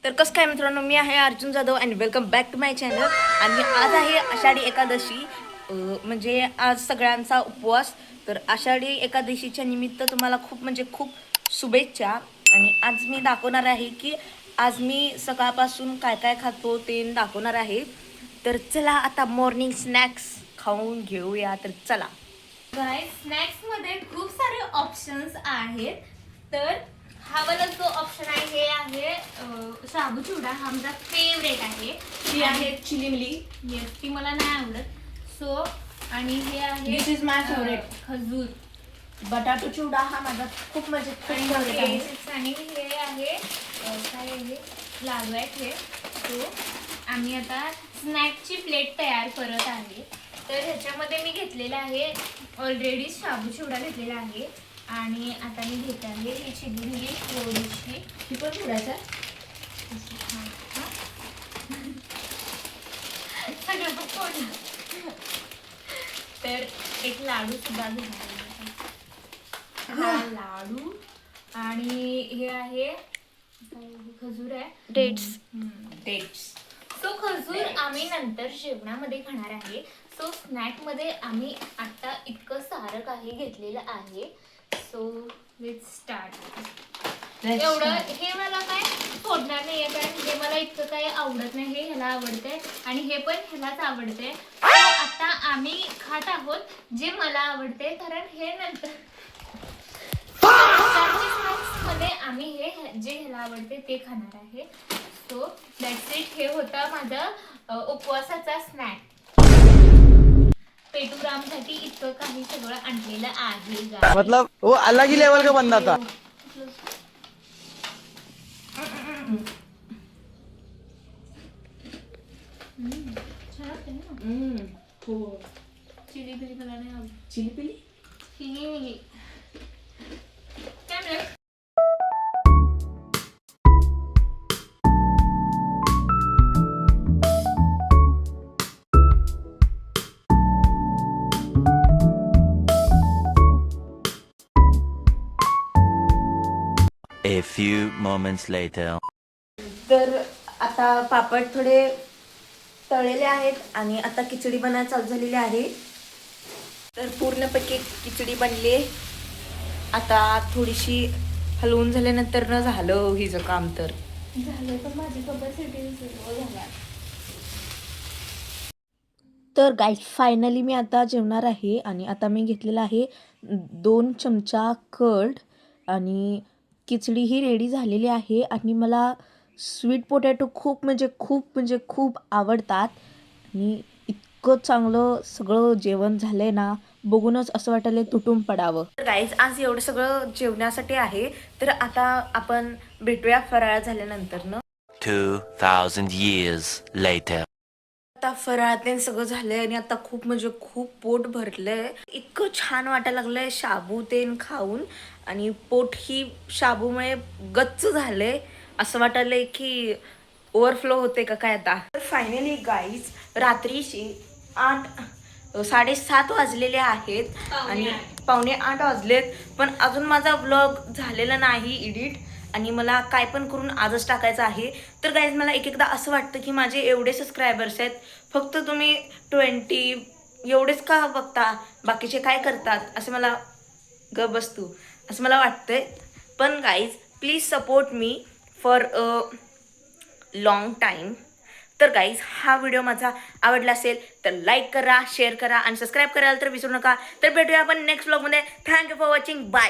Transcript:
तर कसं काय मित्रांनो, मी आहे Arjun Jadhav and welcome back to my channel. आणि आज आहे आषाढी एकादशी, म्हणजे आज सगळ्यांचा उपवास. तर आषाढी एकादशीच्या निमित्त तुम्हाला खूप शुभेच्छा. आणि आज मी दाखवणार आहे की आज मी सकाळपासून काय काय खातो ते दाखवणार आहे. तर चला आता मॉर्निंग स्नॅक्स खाऊन घेऊया. तर चला गाइस, स्नॅक्स मध्ये खूप सारे ऑप्शन्स आहेत. तर हा वाला जो ऑप्शन आहे हे आहे शाबू चिवडा. हा माझा फेवरेट आहे. ही आहे चिलीमिली. येस, ती मला नाही आवडत. सो आणि हे आहे This is my favorite. खजूर. बटाटो चिवडा हा माझा खूप आणि favorite आहे. आणि हे आहे काय आहे, लाडू आहेत हे. सो आम्ही आता स्नॅकची प्लेट तयार करत आहे. तर ह्याच्यामध्ये मी घेतलेला आहे ऑलरेडी शाबू चिवडा घेतलेला आहे. आणि आता मी घेत आहे ही चिली थोडीशी. ही पण चिवडायचा सगळं फोडलं. तर एक लाडू सुद्धा घेतला. हा लाडू. आणि हे आहे खजूर आहे, डेट्स. सो खजूर आम्ही नंतर जेवणामध्ये खाणार आहे. सो स्नॅक मध्ये आम्ही आता इतकं सारं काही घेतलेलं आहे. So let's start. एवढं हे मला काय सोडणार नाहीये, कारण हे मला इतकं काही आवडत नाही. हे ह्याला आवडतंय आणि हे पण ह्यालाच आवडतंय. आता आम्ही खात आहोत जे मला आवडते, कारण हे नंतर मध्ये आम्ही हे जे ह्याला आवडते ते खाणार आहे. So that's it. हे होता माझा उपवासाचा स्नॅक. पेटूरामसाठी इतकं काही सगळं आणलेलं आहे. मतलब वो अलग ही लेवल का बंदा था. छान वाटते ना. हो. चिली पिली मला नाही आवडत. चिली पिली. चिली काय मिळेल. A few moments later. तर आता पापड थोडे तळलेले आहेत आणि आता खिचडी बनायला चालू झालेली आहे. तर पूर्णपैकी खिचडी बनली. आता थोडीशी हलवून झाल्यानंतर न झालं हिचं काम. तर झालं, पण माझी कपॅसिटी झाला. तर गाईस फायनली मी आता जेवणार आहे. आणि आता मी घेतलेला आहे 2 चमचा कर्ड. आणि खिचडी ही रेडी झालेली आहे. आणि मला स्वीट पोटॅटो खूप आवडतात. आणि इतकं चांगलं सगळं जेवण झालंय ना, बघूनच असं वाटायला तुटून पडावं. तर गाईज आज एवढं सगळं जेवण्यासाठी आहे. तर आता आपण भेटूया फराळ झाल्यानंतर ना. 2000 years later. आता फराळात सगळं झालंय आणि आता खूप पोट भरलंय. इतकं छान वाटायला लागलंय शाबू तेन खाऊन. आणि पोट ही शाबूमुळे गच्च झालंय. असं वाटायलंय की ओव्हरफ्लो होते का काय. आता फायनली गाईज रात्रीची 7:30 वाजलेले आहेत आणि 7:45 वाजलेत. पण अजून माझा व्लॉग झालेला नाही एडिट. आणि मला काय पण करून आजच टाकायचं आहे. तर गाईज मला एकदा असं वाटतं की माझे एवढे सबस्क्रायबर्स आहेत, फक्त तुम्ही 20 एवढेच का बघता, बाकीचे काय करतात असं मला बसतो असं मला वाटतंय. पण guys please support me for a long time. तर गाईज हा व्हिडिओ माझा आवडला असेल तर लाईक करा, शेअर करा आणि सबस्क्राईब करायला तर विसरू नका. तर भेटूया आपण नेक्स्ट व्लॉगमध्ये. Thank you for watching. बाय.